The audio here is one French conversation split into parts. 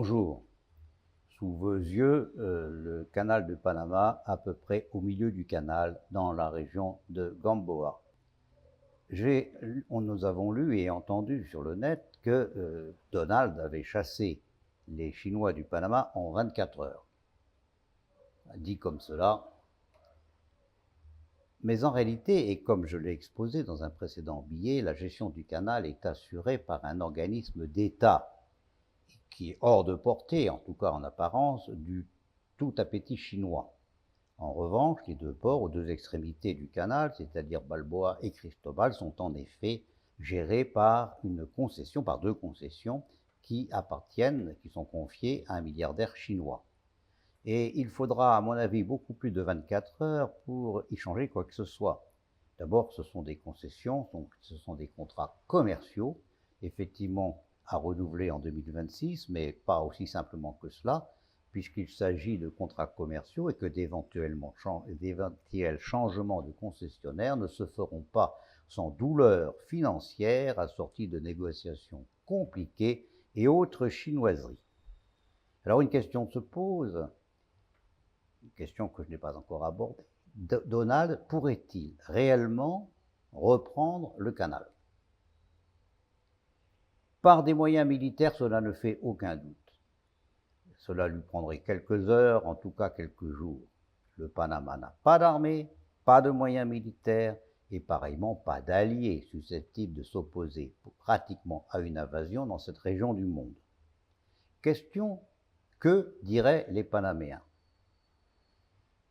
Bonjour. Sous vos yeux, le canal de Panama, à peu près au milieu du canal, dans la région de Gamboa. Nous avons lu et entendu sur le net que Donald avait chassé les Chinois du Panama en 24 heures. Dit comme cela. Mais en réalité, et comme je l'ai exposé dans un précédent billet, la gestion du canal est assurée par un organisme d'État qui est hors de portée, en tout cas en apparence, du tout appétit chinois. En revanche, les deux ports aux deux extrémités du canal, c'est-à-dire Balboa et Cristobal, sont en effet gérés par deux concessions qui sont confiées à un milliardaire chinois. Et il faudra, à mon avis, beaucoup plus de 24 heures pour y changer quoi que ce soit. D'abord, ce sont des concessions, donc ce sont des contrats commerciaux, effectivement à renouveler en 2026, mais pas aussi simplement que cela, puisqu'il s'agit de contrats commerciaux et que d'éventuels changements de concessionnaire ne se feront pas sans douleur financière assortie de négociations compliquées et autres chinoiseries. Alors une question se pose, une question que je n'ai pas encore abordée. Donald pourrait-il réellement reprendre le canal? Par des moyens militaires, cela ne fait aucun doute. Cela lui prendrait quelques heures, en tout cas quelques jours. Le Panama n'a pas d'armée, pas de moyens militaires et pareillement pas d'alliés susceptibles de s'opposer pratiquement à une invasion dans cette région du monde. Question, que diraient les Panaméens?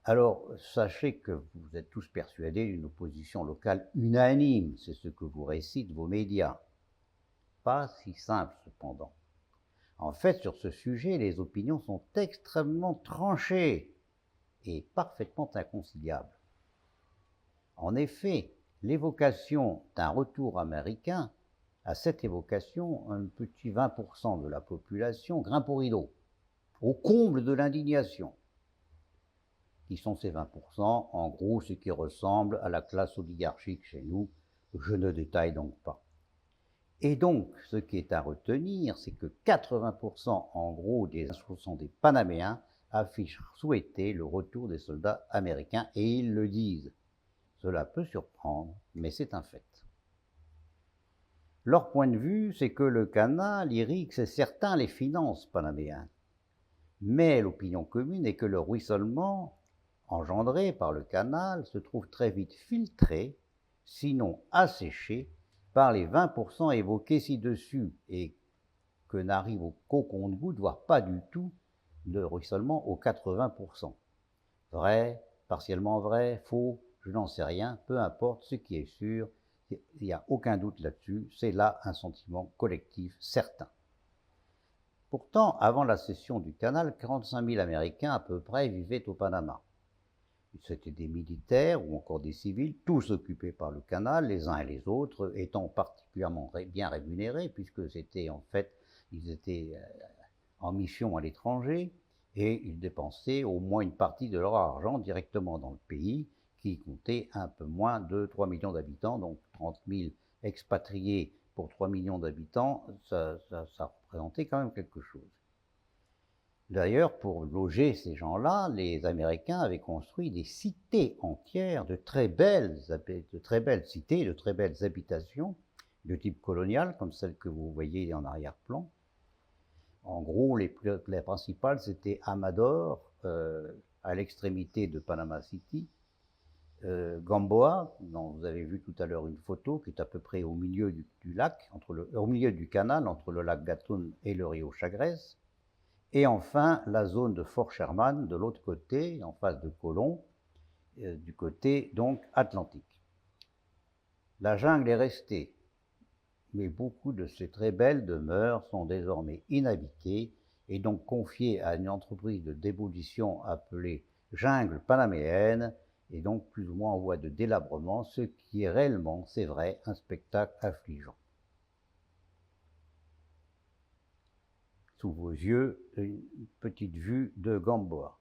Alors, sachez que vous êtes tous persuadés d'une opposition locale unanime, c'est ce que vous récitent vos médias. Pas si simple cependant. En fait, sur ce sujet, les opinions sont extrêmement tranchées et parfaitement inconciliables. En effet, l'évocation d'un retour américain, à cette évocation, un petit 20% de la population grimpe au rideau, au comble de l'indignation. Qui sont ces 20%? En gros, ce qui ressemble à la classe oligarchique chez nous, je ne détaille donc pas. Et donc, ce qui est à retenir, c'est que 80% en gros des Panaméens affichent souhaiter le retour des soldats américains, et ils le disent. Cela peut surprendre, mais c'est un fait. Leur point de vue, c'est que le canal irrigue, c'est certain, les finances panaméennes. Mais l'opinion commune est que le ruissellement engendré par le canal se trouve très vite filtré, sinon asséché, par les 20% évoqués ci-dessus, et que n'arrive qu'au compte-gouttes, voire pas du tout, de ruissellement aux 80%. Vrai, partiellement vrai, faux, je n'en sais rien, peu importe, ce qui est sûr, il n'y a aucun doute là-dessus, c'est là un sentiment collectif certain. Pourtant, avant la cession du canal, 45 000 Américains à peu près vivaient au Panama. C'étaient des militaires ou encore des civils, tous occupés par le canal, les uns et les autres étant particulièrement bien rémunérés, puisque ils étaient en mission à l'étranger et ils dépensaient au moins une partie de leur argent directement dans le pays, qui comptait un peu moins de 3 millions d'habitants, donc 30 000 expatriés pour 3 millions d'habitants, ça représentait quand même quelque chose. D'ailleurs, pour loger ces gens-là, les Américains avaient construit des cités entières, de très belles cités, de très belles habitations, de type colonial, comme celle que vous voyez en arrière-plan. En gros, les principales, c'était Amador, à l'extrémité de Panama City, Gamboa, dont vous avez vu tout à l'heure une photo, qui est à peu près au milieu du lac, au milieu du canal, entre le lac Gatun et le Rio Chagres. Et enfin, la zone de Fort Sherman, de l'autre côté, en face de Colón, du côté donc atlantique. La jungle est restée, mais beaucoup de ces très belles demeures sont désormais inhabitées et donc confiées à une entreprise de démolition appelée Jungle Panaméenne, et donc plus ou moins en voie de délabrement, ce qui est réellement, c'est vrai, un spectacle affligeant. Sous vos yeux, une petite vue de Gamboa.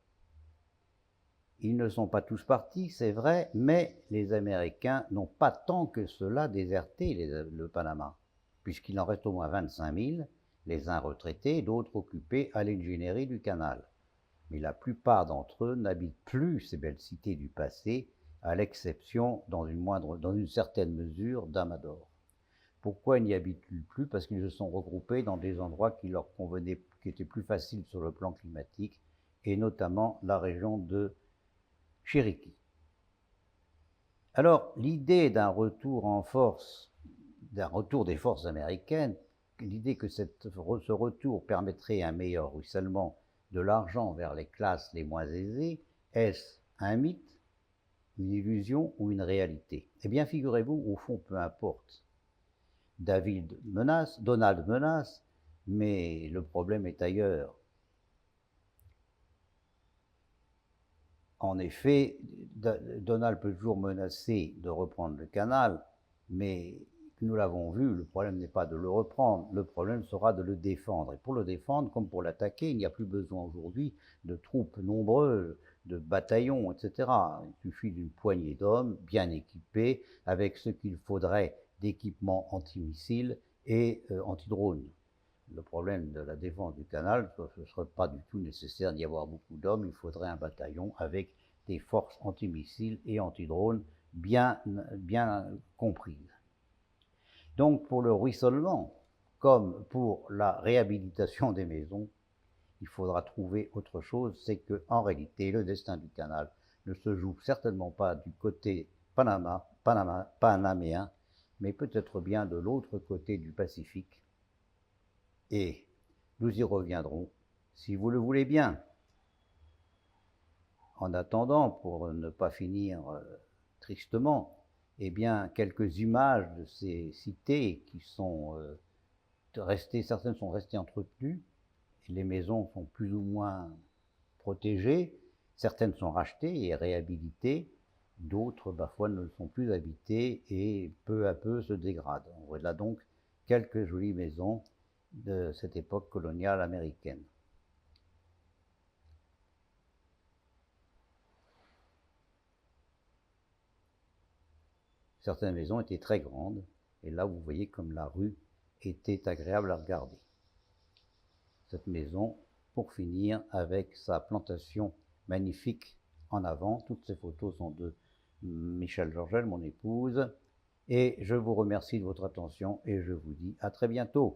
Ils ne sont pas tous partis, c'est vrai, mais les Américains n'ont pas tant que cela déserté le Panama, puisqu'il en reste au moins 25 000. les uns retraités, d'autres occupés à l'ingénierie du canal. Mais la plupart d'entre eux n'habitent plus ces belles cités du passé, à l'exception, dans une certaine mesure, d'Amador. Pourquoi ils n'y habitent plus? Parce qu'ils se sont regroupés dans des endroits qui leur convenaient, qui étaient plus faciles sur le plan climatique, et notamment la région de Chiriquí. Alors, l'idée d'un retour en force, d'un retour des forces américaines, l'idée que ce retour permettrait un meilleur ruissellement de l'argent vers les classes les moins aisées, est-ce un mythe, une illusion ou une réalité? Eh bien, figurez-vous, au fond, peu importe. Donald menace, mais le problème est ailleurs. En effet, Donald peut toujours menacer de reprendre le canal, mais nous l'avons vu, le problème n'est pas de le reprendre, le problème sera de le défendre. Et pour le défendre, comme pour l'attaquer, il n'y a plus besoin aujourd'hui de troupes nombreuses, de bataillons, etc. Il suffit d'une poignée d'hommes bien équipés, avec ce qu'il faudrait d'équipements antimissiles et antidrones. Le problème de la défense du canal, ce ne serait pas du tout nécessaire d'y avoir beaucoup d'hommes, il faudrait un bataillon avec des forces antimissiles et antidrones bien comprises. Donc pour le ruissellement, comme pour la réhabilitation des maisons, il faudra trouver autre chose, c'est qu'en réalité, le destin du canal ne se joue certainement pas du côté panaméen, mais peut-être bien de l'autre côté du Pacifique. Et nous y reviendrons, si vous le voulez bien. En attendant, pour ne pas finir tristement, eh bien, quelques images de ces cités qui sont restées, certaines sont restées entretenues, et les maisons sont plus ou moins protégées, certaines sont rachetées et réhabilitées, d'autres, parfois, ne sont plus habitées et peu à peu se dégradent. On voit là donc quelques jolies maisons de cette époque coloniale américaine. Certaines maisons étaient très grandes, et là vous voyez comme la rue était agréable à regarder. Cette maison, pour finir, avec sa plantation magnifique en avant, toutes ces photos sont de Michel Georgel, mon épouse, et je vous remercie de votre attention et je vous dis à très bientôt.